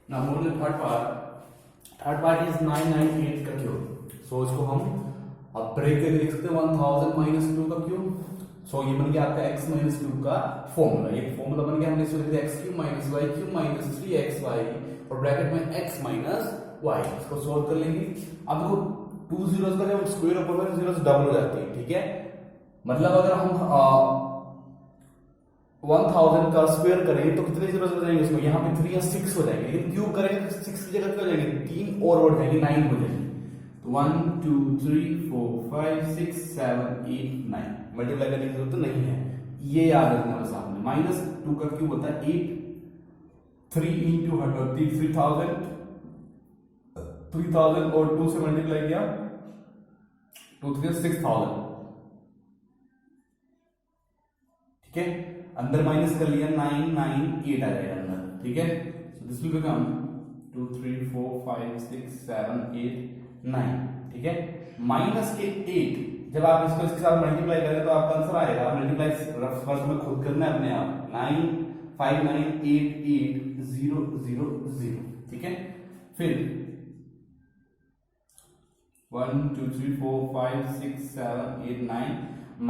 Now move to third part is 998 का cube. सो इसको हम अब ब्रेक करके लिख सकते हैं 1000 माइनस 2 का क्यूब। सो ये बन गया आपका x माइनस 2 का फॉर्मूला। ये फॉर्मूला बन गया, हमने इसको लिख दिया x cube minus y cube minus 3xy और ब्रैकेट में x माइनस y। इसको सॉल्व कर लेंगे। अब देखो 2 जीरोस का जब स्क्वायर ऊपर में जीरोस डबल हो जाती है, ठीक है। मतलब अगर हम 1000 का स्क्वायर करें तो कितने जीरोस हो जाएंगे इसमें, यहाँ पे 3 या 6 हो जाएंगे। लेकिन क्यूब करेंगे तो 6 की जगह क्या हो जाएंगे, 3 और बढ़ जाएंगे, 9 हो जाएंगे। तो 1 2 3 4 5 6 7 8 9 मल्टीप्लाई करने की जरूरत नहीं है, ये याद रखना बस आपने। माइनस 2 का क्यूब होता है 8, 3 इंटू 3000 और 2 से मल्टीप्लाई किया 2 3 6000, ठीक है। अंदर माइनस कर लिया 9 9 8 आ जाएगा अंदर, ठीक है। सो दिस विल बिकम 2 3 4 5 6 7 8 9, ठीक है। माइनस के 8 जब आप इसको इसके साथ मल्टीप्लाई करें तो आपका आंसर आएगा, मल्टीप्लाई रफ वर्क में खुद करना है अपने आप, 9 5 9 8 8 0 0 0, ठीक है। फिर 1 2 3 4 5 6 7 8 9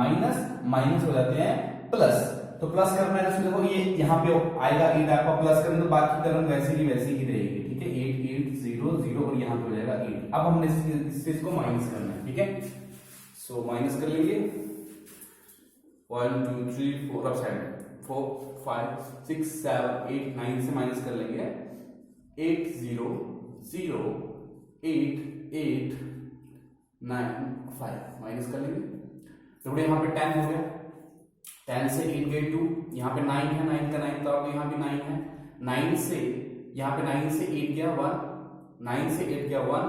माइनस माइनस हो जाते हैं प्लस। तो प्लस करना है, देखो ये यहाँ पे आएगा 8, आपका प्लस करें तो बाकी टर्म वैसी ही रहेगी, ठीक है। 8 8 0 0 और यहाँ पे हो जाएगा 8। अब हमने इससे इसको माइनस करना है, ठीक है। सो माइनस कर लेंगे 1 2 3 4 अब साइड 4 5 6 7 8 9 से माइनस कर लेंगे 8 0 0 8 8 9 5 माइनस कर लेंगे। तो यहाँ पे 10 हो गया, 10 से 8 गए 2, यहाँ पे 9 है, 9 का 9 तो अब यहाँ भी 9 है। 9 से यहाँ पे 9 से 8 गया 1, 9 से 8 गया 1,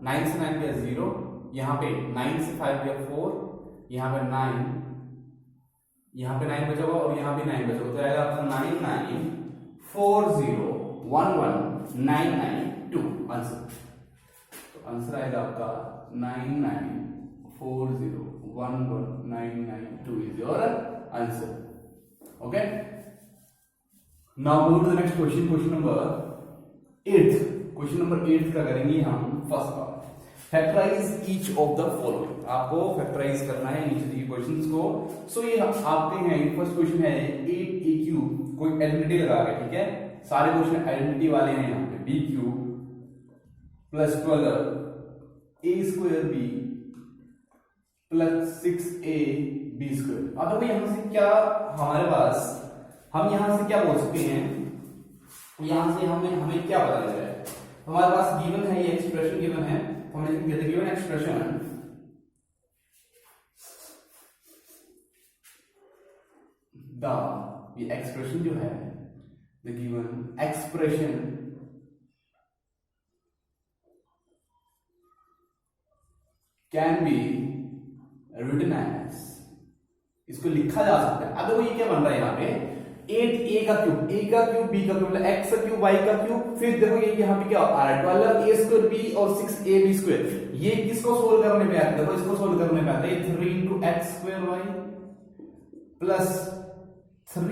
9 से 9 गया 0, यहाँ पे 9 से 5 गया 4, यहाँ पे 9, यहाँ पे 9 बचा होगा और यहाँ भी 9 बचा होगा, तो आएगा आपका 9 9 4 0 1 1 9 9 2 आंसर। तो आंसर आएगा आपका 9 9 4 0 1 1 9 9 2 is your answer. Okay, now move to the next question, question number 8। Question number 8 का करेंगे हम first part, factorise each of the following. आपको फैक्टराइज करना है नीचे दिए क्वेश्चंस को। सो ये आपके हैं, फर्स्ट क्वेश्चन है 8a क्यूब, कोई आइडेंटिटी लगा के, ठीक है। सारे क्वेश्चन आइडेंटिटी वाले हैं यहाँ पे, b cube plus 12 a square b plus 6a b square. अब देखो यहां से क्या हमारे पास, हम यहां से क्या बोल सकते हैं, यहां से हमें क्या पता लग रहा है। हमारे पास गिवन है, ये एक्सप्रेशन गिवन है, तो हमने लिख दिया गिवन एक्सप्रेशन ये एक्सप्रेशन जो है, the given expression can be written as, इसको लिखा जा सकता है। अब देखो ये क्या बन रहा है यहाँ पे, 8a का क्यूब, a का क्यूब b का क्यूब, x का क्यूब y का क्यूब, फिर देखो ये यहाँ पे क्या आ रहा है 12a स्क्वायर b और 6ab स्क्वायर। ये किसको सोल्व करने पे आता है, देखो इसको सोल्व करने पे आता है 3 into x square y plus 3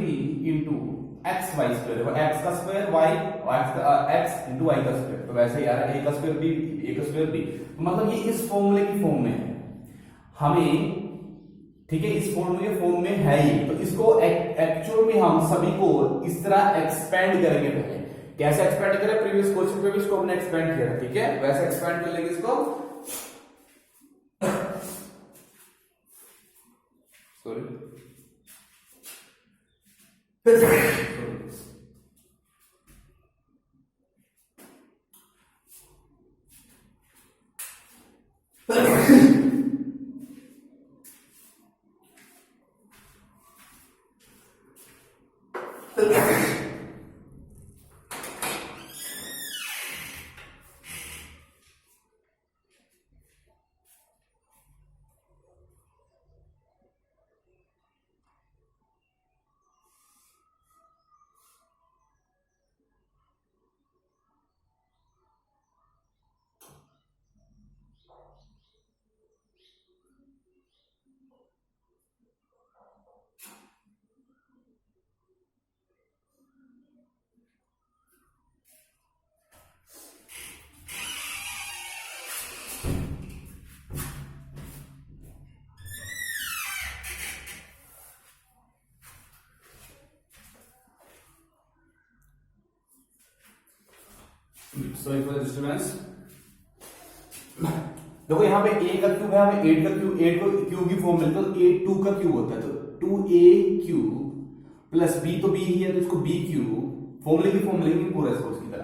into x y square. देखो x का स्क्वायर y और x इंटू y का स्क्वायर, तो वैसे ही आ रहा है a का स्क्वायर b, a का स्क्वायर b। तो मतलब ये इस फॉर्मूले की फॉर्म में है हमें, ठीक है, इस फॉर्म में है ही। तो इसको एक्चुअल में हम सभी को इस तरह एक्सपेंड करेंगे। पहले कैसे एक्सपेंड करें, प्रीवियस क्वेश्चन पे भी इसको हमने एक्सपेंड किया था, ठीक है, वैसे एक्सपेंड कर लेंगे इसको। Sorry sorry for disturbance. देखो यहाँ पे a का क्यूब है, हमें 8 का क्यूब, 8 को क्यूब की फॉर्म मिलता है तो 8 2 का क्यूब होता है, तो 2a क्यूब प्लस b, तो b ही है तो इसको b क्यूब फॉर्मूले की फॉर्म लेंगे पूरा इसको उसकी तरह,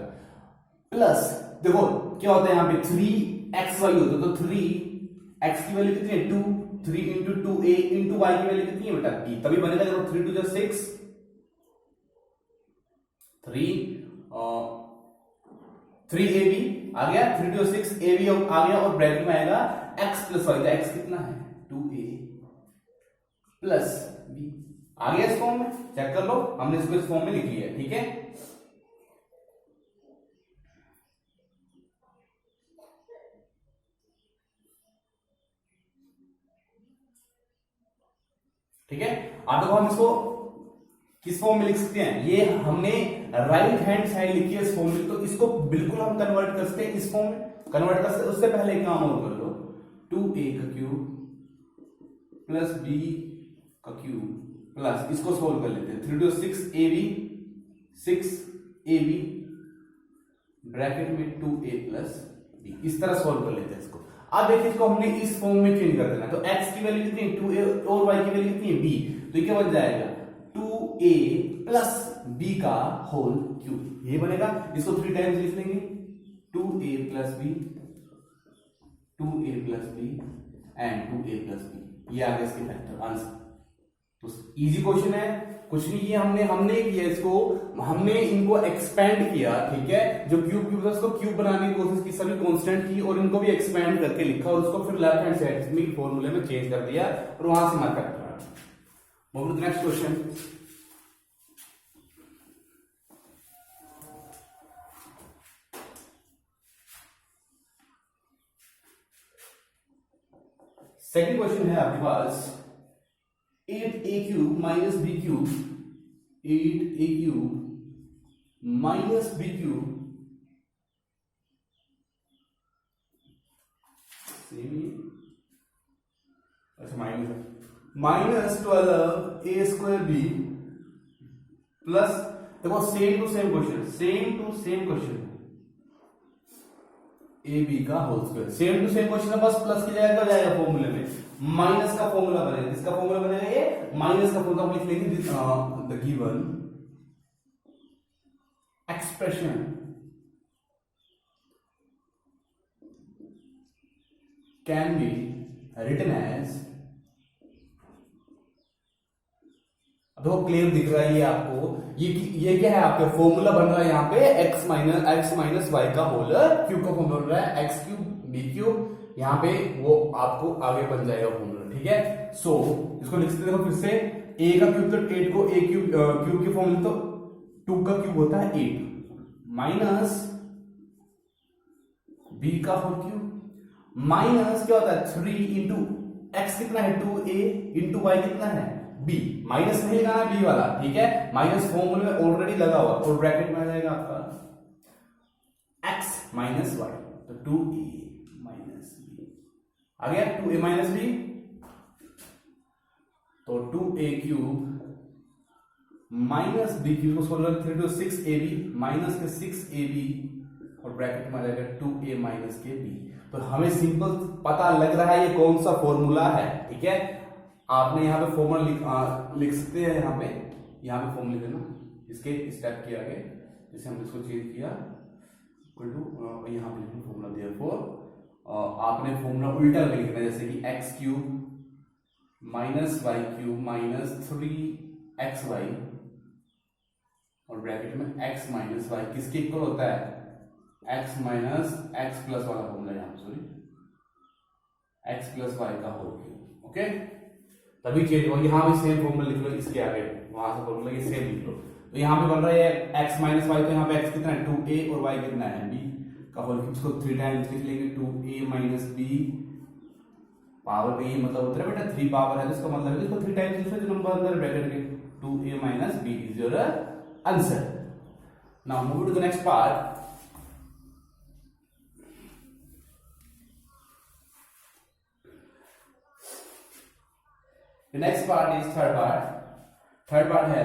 प्लस देखो क्या होता है यहाँ पे 3xy होता है, तो 3x की वैल्यू कितनी है 2, 3 इंटू 2a इंटू y की वैल्यू कितनी है बेटा b, तभी बनेगा देखो 3 2 6, 3ab आ गया, 3 2 6 ab आ गया, और ब्रैकेट में आएगा x प्लस y, x कितना है 2a प्लस b, आ गया इस फॉर्म में, चेक कर लो, हमने इसको इस फॉर्म में लिख लिया, ठीक है। ठीक है, अब देखो हम इसको किस फॉर्म में लिख सकते हैं, ये हमने राइट हैंड साइड लिखी है इस फॉर्म में, तो इसको बिल्कुल हम कन्वर्ट कर सकते हैं इस फॉर्म में, कन्वर्ट कर सकते, उससे पहले एक काम और कर लो, 2a का क्यूब प्लस b का क्यूब प्लस इसको सोल्व कर लेते हैं, 3 2 6ab ब्रैकेट में 2a प्लस b, इस तरह सोल्व कर लेते हैं इसको। अब देखिए इसको हमने इस फॉर्म में चेंज कर देना, तो x की वैल्यू कितनी है 2a और y की वैल्यू कितनी है b, तो ये क्या बन जाएगा 2a प्लस b का होल क्यूब, ये बनेगा, इसको 3 टाइम्स लिख लेंगे, 2a plus b, 2a plus b and 2a plus b, ये आ गया इसके फैक्टर आंसर। तो इजी क्वेश्चन है, कुछ नहीं किया हमने किया इसको, हमने इनको एक्सपेंड किया, ठीक है, जो क्यूब क्यूब था उसको क्यूब बनाने की कोशिश की, सभी कांस्टेंट की, और इनको भी एक्सपेंड करके लिखा, और उसको फिर लेफ्ट हैंड साइड में फॉर्मूले में चेंज कर दिया, और वहां से हमारा फैक्टर आ गया। Move to the next question. Second question है आपके पास 8a cube minus b cube, 8a cube minus b cube अच्छा minus 12a square b plus, देखो same to same question A B का whole square, same to same question है, बस plus की जगह क्या जाएगा फॉर्मूले में, माइनस का फॉर्मूला बनेगा, किसका फॉर्मूला बनेगा ये माइनस का फॉर्मूला, हम लिख लेंगे the given expression can be written as, देखो क्लियर दिख रहा है ये आपको, ये क्या है आपका फॉर्मूला बन रहा है यहाँ पे x माइनस y का होल क्यूब का फॉर्मूला बन रहा है, x क्यूब b क्यूब, यहाँ पे वो आपको आगे बन जाएगा फॉर्मूला, ठीक है। सो इसको लिख सकते हो फिर से, a का क्यूब तो 8 को a क्यूब की फॉर्मूला, तो 2 का क्यूब होता है 8 माइनस b का होल क्यूब, माइनस क्या होता है 3 इंटू x कितना है 2a इंटू y कितना है b, माइनस नहीं लगाना b वाला, ठीक है, माइनस फॉर्मूले में ऑलरेडी लगा हुआ, और ब्रैकेट में आ जाएगा आपका x माइनस y, तो 2a माइनस b आ गया, 2a माइनस b, तो 2a cube minus b cube को सोल्व करें, 3 2 6ab माइनस के 6ab, और ब्रैकेट में आ जाएगा 2a माइनस के b। तो हमें सिंपल पता लग रहा है ये कौन सा फॉर्मूला है, ठीक है, आपने यहाँ पे फॉर्मूला लिख सकते हैं, यहाँ पे फॉर्मूला लिख देना इसके स्टेप के आगे, जैसे हमने इसको चेंज किया इक्वल टू, यहाँ पे लिखना फॉर्मूला देयरफॉर, आपने फॉर्मूला उल्टा भी लिखना है, जैसे कि x cube minus y cube minus 3xy, और ब्रैकेट में x माइनस y किसके इक्वल होता है, x माइनस x प्लस वाला फॉर्मूला, यहाँ पे सॉरी x प्लस y का होल क्यूब, ओके, तभी चेंज होगा। यहाँ भी सेम फॉर्मूला लिख लो, इसके आगे वहां से फॉर्मूला ये सेम लिख लो, तो यहाँ पे बन रहा है x माइनस वाई, तो यहाँ पे x कितना है 2a और y कितना है b का होल क्यूब, इसको 3 टाइम्स लिख लेंगे, 2a माइनस b पावर पे, ये मतलब होता है बेटा 3 पावर है, तो इसका मतलब है इसको 3 टाइम्स लिख लो, जो नंबर अंदर ब्रैकेट के 2a minus b is your answer. Now move to the next part. The next part is third part. Third part है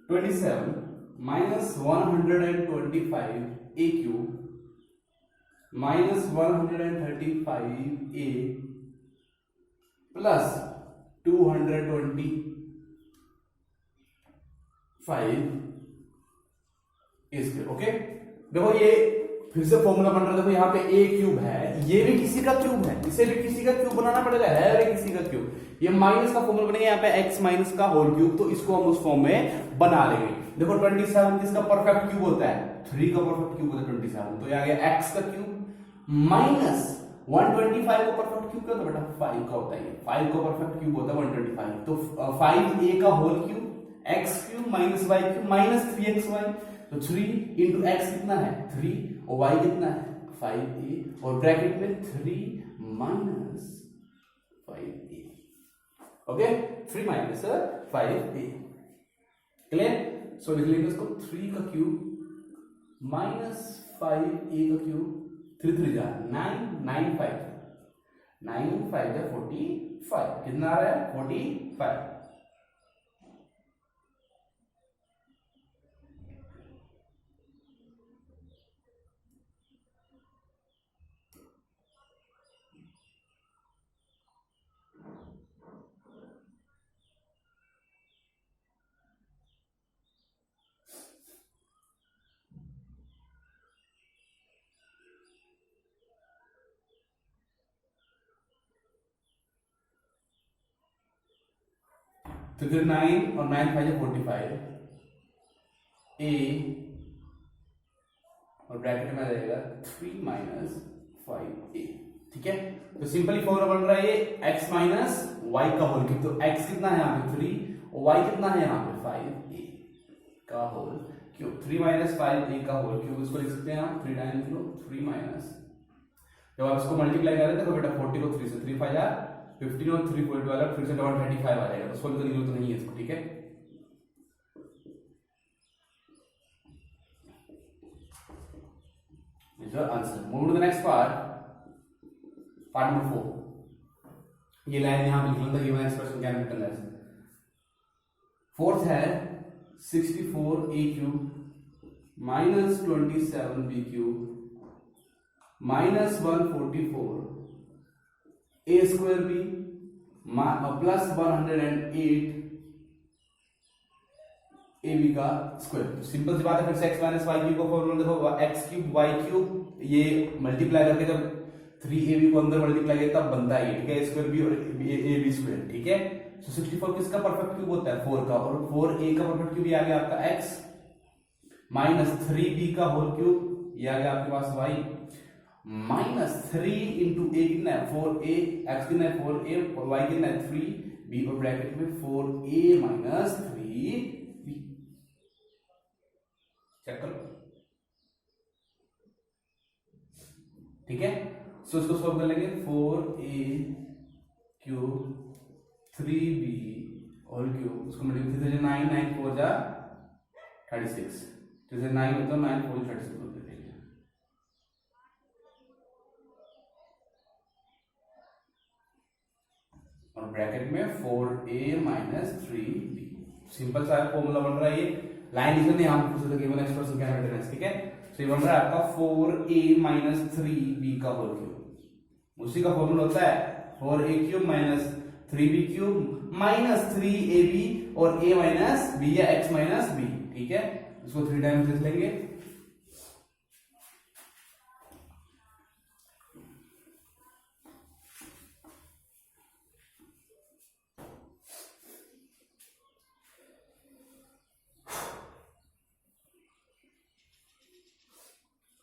27 माइनस 125 ए क्यूब माइनस 135 ए प्लस 225 ए स्क्वायर। ओके, देखो ये फिर से फॉर्मूला बन रहा है। देखो यहाँ पे ए क्यूब है, ये भी किसी का क्यूब है, इसे भी किसी का क्यूब बनाना पड़ेगा, है अरे किसी का क्यूब। ये माइनस का फॉर्मूला बनेगा यहाँ पे x माइनस का होल क्यूब, तो इसको हम उस फॉर्म में बना लेंगे। देखो 27 किसका परफेक्ट क्यूब होता है, 3 का परफेक्ट क्यूब होता है 27, तो ये आ गया x का क्यूब माइनस 125 का परफेक्ट क्यूब क्या होता है बेटा, 5 का होता है। 5 का परफेक्ट क्यूब होता है 125, तो 5a का whole cube x cube minus y cube minus 3xy, तो 3 इंटू x कितना है 3 और y कितना है 5a और ब्रैकेट में 3 minus 5a। Okay, 3 minus 5a clear. So लिख लेंगे इसको 3 का क्यूब माइनस 5a का क्यूब, 3 3 जा 9 9 5 9 5 जा 45, कितना आ रहा है 45। तो फिर 9 और 9 5 45 ए और ब्रैकेट में आ जाएगा 3 माइनस 5a। ठीक है, तो सिंपली फॉर्मूला बन रहा है ये x माइनस y का होल क्यूब। तो x कितना है यहाँ पे 3 और y कितना है यहाँ पे 5a का होल क्यूब। 3 माइनस 5a का होल क्यूब, इसको लिख सकते हैं आप 3 टाइम्स लो 3 माइनस, जब आप इसको मल्टीप्लाई करें तो बेटा 40 को 3 से 3 5 15 और 3 4 12 फिर से 135 आ जाएगा, तो सोल्व करने की जरूरत नहीं है इसको। ठीक है, is your answer. Move to the next part, part number 4. ये लाइन यहां पे लिख लो, given expression can be written as fourth है 64a cube minus 27b cube minus 144 a square b plus 108 A B का स्क्वायर। सिंपल सी बात है, फिर से x माइनस वाई क्यूब का फॉर्मूला देखो, x क्यूब वाई क्यूब, ये मल्टीप्लाई करके जब 3ab को अंदर मल्टीप्लाई किया तब बनता है, ठीक है, स्क्वायर बी और ए बी स्क्वायर। ठीक है, सो 64 किसका परफेक्ट क्यूब होता है 4 का, और 4a का परफेक्ट क्यूब ये आ गया आपका x माइनस 3b का होल क्यूब, ये आ गया आपके पास y माइनस 3 इंटू a कितना है 4a, x कितना है 4a और y कितना है 3b और ब्रैकेट में 4a माइनस 3b। चेक करो, ठीक है। सो इसको सॉल्व कर लेंगे 4a cube 3b whole cube, इसको मल्टीप्लाई 9 9 4 जा 36, जैसे 9 होता है 9 4 36 होते हैं, और ब्रैकेट में 4a माइनस 3b। सिंपल सा फॉर्मूला बन रहा है, ये लाइन लिखने यहां पे पूछा था गिवन एक्सप्रेशन क्या है, ठीक है। तो ये बन रहा है आपका 4a माइनस 3b का होल क्यूब, उसी का फॉर्मूला होता है 4a cube minus 3b cube minus 3ab और a माइनस b या x माइनस b। ठीक है, इसको 3 टाइम्स लिख लेंगे,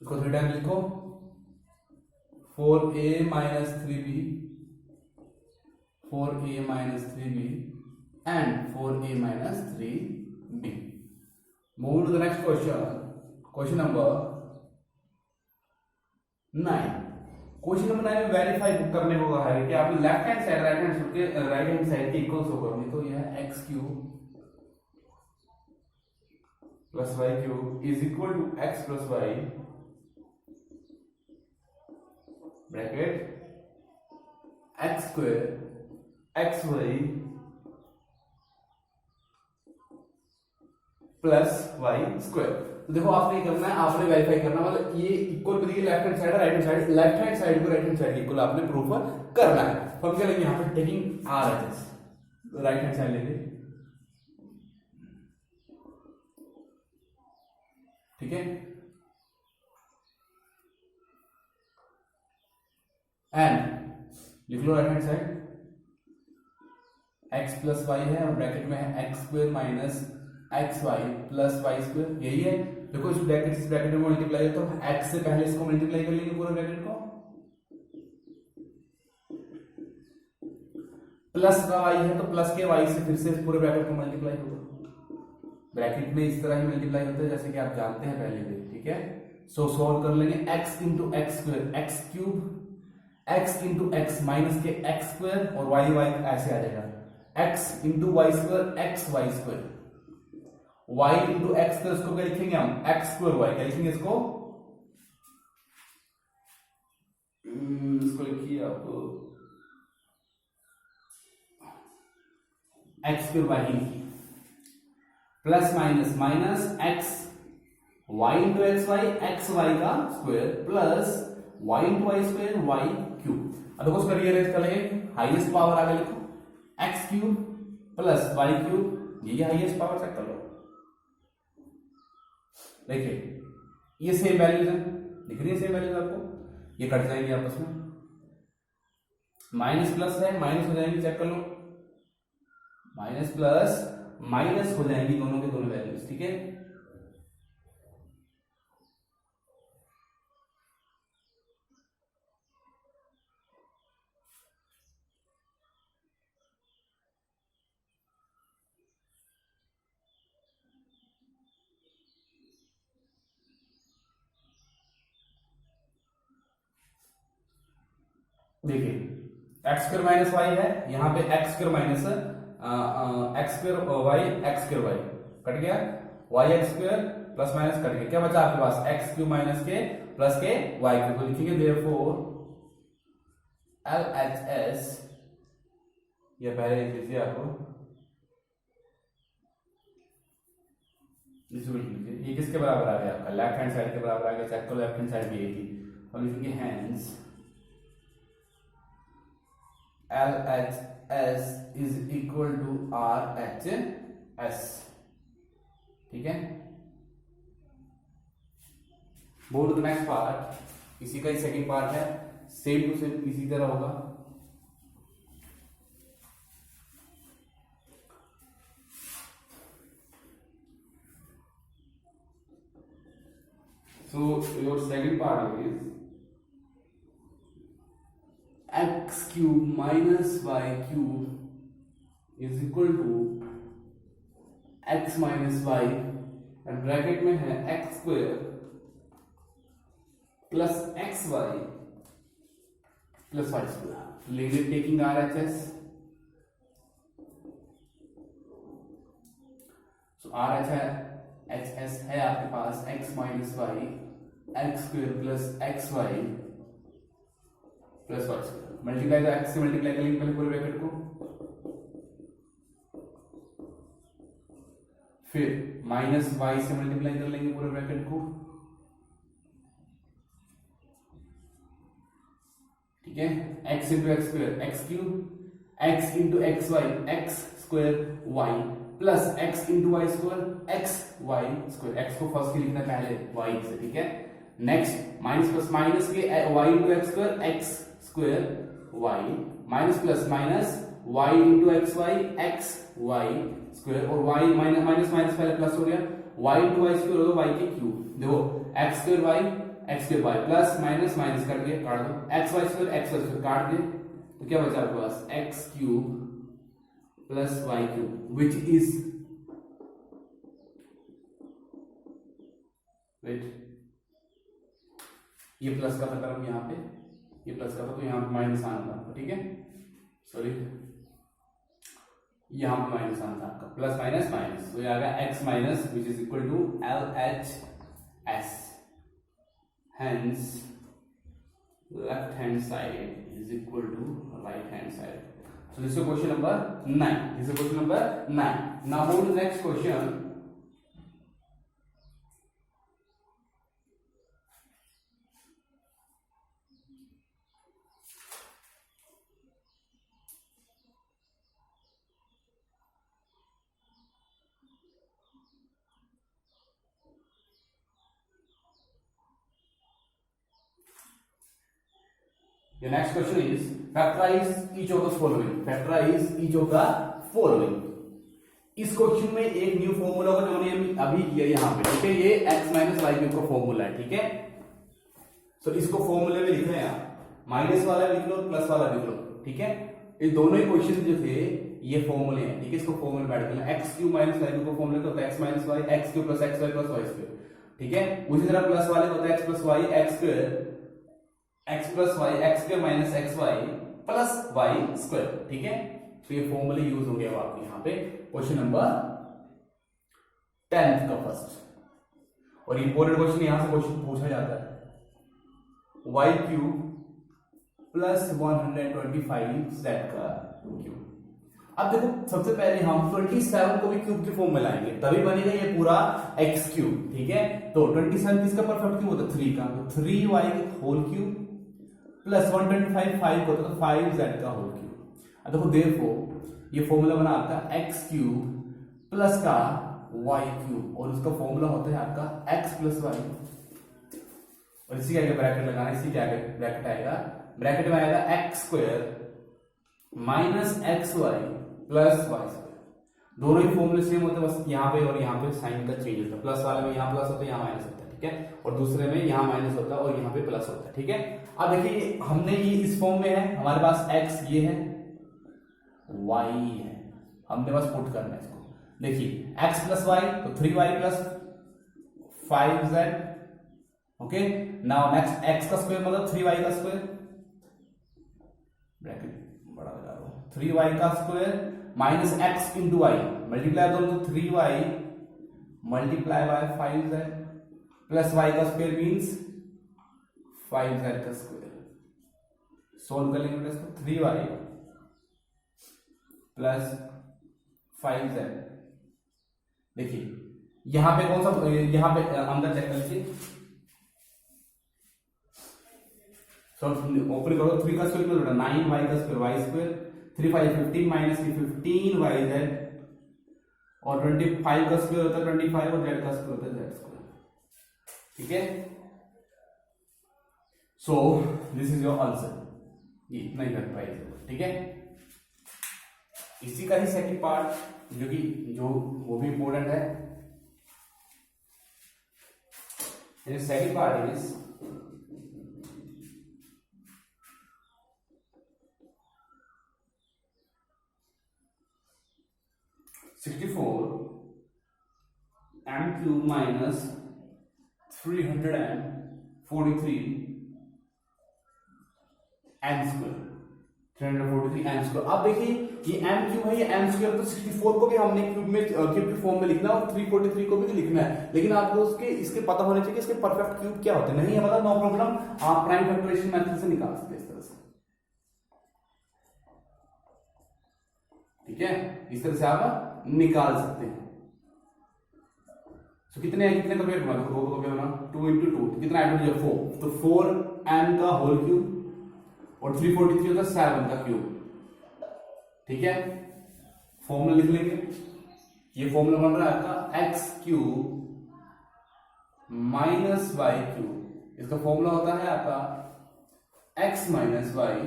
इसको 3 टाइम्स लिखो 4a minus 3b 4a minus 3b and 4a minus 3b। Move to the next question, question number 9। Question number 9 में वेरीफाई करने को कहा है कि आप left hand side right hand side के इक्वल शो करोगे, तो यह x cube plus y cube is equal to x plus y bracket x square xy plus y square. तो देखो आपने करना है, आपने वेरीफाई करना, मतलब ये इक्वल बनेगी लेफ्ट हैंड साइड और right hand side, left hand side को राइट हैंड साइड इक्वल आपने प्रूफ करना है। तो हम क्या लेंगे यहाँ पे taking R H S, right hand side लेंगे, ठीक है, एंड लिख लो right hand side x plus y है और ब्रैकेट में है x square minus x y plus y square, यही है। देखो इस ब्रैकेट में मल्टीप्लाई है तो x से पहले इसको मल्टीप्लाई कर लेंगे पूरे ब्रैकेट को, प्लस वाई है तो प्लस के वाई से फिर से पूरे ब्रैकेट को मल्टीप्लाई होगा। ब्रैकेट में इस तरह ही मल्टीप्लाई होता है जैसे कि आप जानते हैं पहले भी, ठीक है। सो सॉल्व कर लेंगे x into x square x cube, x into x minus के एक्स स्क्वायर और y y ऐसे आ जाएगा, x into y square x y square, y into x square, इसको क्या लिखेंगे हम x स्क्वायर y, क्या लिखेंगे इसको, इसको लिखिए आप x स्क्वायर y लिखिए, plus minus minus x y into x y x y का square plus y into y square y cube. अब देखो उसका रीअरेंज कर लेंगे, हाईएस्ट पावर आगे लिखो x cube plus y cube, यही हाईएस्ट पावर चेक कर लो। देखिए ये सेम वैल्यूज है, दिख रही है सेम वैल्यूज आपको, ये कट जाएंगे आपस में, माइनस प्लस है माइनस हो जाएंगे, चेक कर लो, माइनस प्लस माइनस हो जाएंगी दोनों के दोनों वैल्यूज, ठीक है। देखिए एक्स स्क्वायर माइनस वाई है, यहाँ पे x square minus x square y x square y cut गया, y x square plus minus cut गया, क्या बचा आपके पास एक्स क्यूब माइनस के प्लस के वाई क्यूब, तो लिखेंगे देयरफॉर एल एच एस, ये पहले लिख लीजिए आपको, ये किसके बराबर आ गया आपका, लेफ्ट हैंड साइड के बराबर आ गया, चेक करो लेफ्ट हैंड साइड भी यही थी, और लिखेंगे hence L H S is equal to R H S, ठीक है। Go to the next part, इसी का ही सेकंड पार्ट है, सेम टू सेम इसी तरह होगा। So your second part is x cube minus y cube is equal to x minus y and bracket में है x square plus x y plus y square, लेंगे taking R H S, so R H S है आपके पास x minus y x square plus x y plus y square, multiply x से multiply करेंगे पहले पूरे ब्रैकेट को, फिर माइनस वाई से मल्टीप्लाई कर लेंगे पूरे ब्रैकेट को, ठीक है, x into x square x cube, x into x y x square y plus x into y square x y square, x को फर्स्ट लिखना पहले y से, ठीक है। नेक्स्ट माइनस प्लस माइनस के y into x square x square y minus plus minus y into x y x y square, और y minus minus पहले plus हो गया, y इंटू वाई स्क्वायर होगा y के क्यूब, देखो x square y x square y plus minus minus cut गया, काट दो, एक्स वाई स्क्वायर काट दे, तो क्या बचा आपके पास x cube plus y cube which is wait, ये प्लस का था तरफ यहाँ पे, ये प्लस का था तो यहाँ पे माइनस आना था आपका, ठीक है, सॉरी यहाँ पे माइनस आना था आपका, प्लस माइनस माइनस, तो ये आ गया x minus which is equal to L H S, hence left hand side is equal to right hand side. So this is question number 9. This is question number 9. Now move to the next question. Your next question is factorize each of the following. Factorize each of the following. इस question में एक new formula होगा जो हमने अभी किया यहाँ पे, ठीक है। ये x माइनस वाई क्यूब का फॉर्मूला है, ठीक है। सो इसको फॉर्मूले में लिख रहे हैं आप, माइनस वाला लिख लो प्लस वाला लिख लो, ठीक है। ये दोनों ही क्वेश्चन जो थे ये फॉर्मूले हैं, ठीक है। इसको फॉर्मूले में ऐड करना, x cube minus y cube का फॉर्मूला क्या होता है, x minus y x cube plus x y plus y square, ठीक है। उसी तरह प्लस वाले होता है x plus y x square, x plus y x square minus x y plus y square, ठीक है। तो ये फॉर्मूले यूज होंगे अब आपके यहाँ पे क्वेश्चन नंबर 10th का फर्स्ट। और इंपॉर्टेंट क्वेश्चन यहां से क्वेश्चन पूछा जाता है, y क्यूब प्लस 125 z का क्यूब। अब देखो सबसे पहले हम 27 को भी क्यूब के फॉर्म में लाएंगे, तभी बनेगा ये पूरा x क्यूब, ठीक है। तो 27 किसका परफेक्ट क्यूब होता है, 3 का, तो 3y होल क्यूब प्लस 125 5 होता है, तो 5z का होल क्यूब। अब देखो देयरफॉर ये फॉर्मूला बना आपका x क्यूब प्लस का y क्यूब, और उसका फॉर्मूला होता है आपका x प्लस y, और इसी का ब्रैकेट लगाना, इसी क्या ब्रैकेट आएगा, ब्रैकेट में आएगा x square minus x y plus y square. दोनों ही फॉर्मूले सेम होते हैं, बस यहाँ पे और यहाँ पे साइन का चेंज होता है, प्लस वाले में यहाँ प्लस होता है यहाँ माइनस होता है, ठीक है, और दूसरे में यहाँ माइनस होता है और यहाँ पे प्लस होता है, ठीक है। अब देखिए हमने ये इस फॉर्म में है, हमारे पास x ये है y है, हमने बस पुट करना है इसको। देखिए x प्लस वाई तो 3y plus 5z, okay. Now next x का स्क्वायर मतलब 3y का स्क्वायर, ब्रैकेट बड़ा लगा दो, 3y का square minus x into y, multiply दो तो 3y multiply by 5z plus y का स्क्वायर मींस 5z का स्क्वायर। सोल्व कर लेंगे इसको, 3y प्लस 5z। देखिए यहां पे कौन सा, यहां पे अंदर चेक कर लीजिए, ओपन करो, 3 का स्क्वायर कितना, 9y का square y square, 3 5 15 minus 15yz, और 25 का स्क्वायर होता है 25 और z का स्क्वायर होता है z स्क्वायर, ठीक है। So this is your answer, ये इतना ही कर पाएगा, ठीक है। इसी का ही सेकंड पार्ट जो वो भी इंपॉर्टेंट है, second part is m cube minus 343 n square, 343 n square. अब देखिए ये m क्यूब है, ये m स्क्वायर, तो 64 को भी हमने क्यूब में क्यूब की फॉर्म में लिखना है और 343 को भी लिखना है, लेकिन आपको उसके इसके पता होने चाहिए इसके परफेक्ट क्यूब क्या होते हैं। नहीं है मतलब नो प्रॉब्लम, आप प्राइम फैक्टराइजेशन मेथड से निकाल सकते हैं इस तरह से, ठीक है। इस तरह से आप निकाल सकते हैं। तो कितने कंप्लीट बना, दो को बना 2 into 2 कितना ऐड हो जाए 4, तो 4m का होल क्यूब और 343 होता है 7 का क्यूब, ठीक है। फॉर्मूला लिख लेंगे, ये फॉर्मूला बन रहा है आपका x cube minus y cube, इसका फॉर्मूला होता है आपका x minus y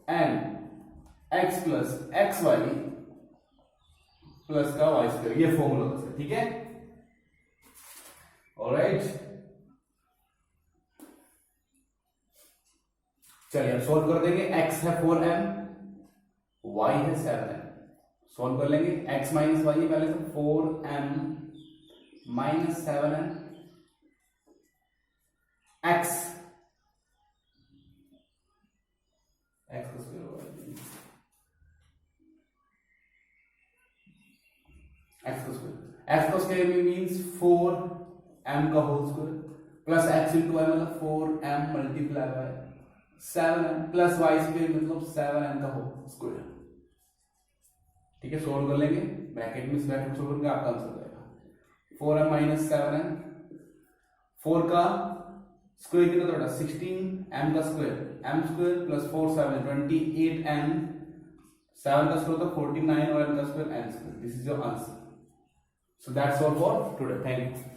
and x plus x y plus का वाई स्क्वायर, ये फॉर्मूला होता है, ठीक है। ऑलराइट, चलिए अब सोल्व कर देंगे। x है 4m, y है 7m, सोल्व कर लेंगे। x माइनस वाई पहले से 4m माइनस 7m x का स्क्वायर होगा x का स्क्वायर मीन्स 4m का whole square plus x into y मतलब 4m multiply by 7m plus y square मतलब 7m का होल स्क्वायर, ठीक है। सोल्व कर लेंगे, ब्रैकेट में ब्रैकेट सोल्व करके आपका आंसर आएगा 4m माइनस 7m, 4 का स्क्वायर कितना होगा 16m का square m square plus 4 7 28m, 7 का स्क्वायर होता 49 और m का square n square. This is your answer. So that's all for today. Thank you.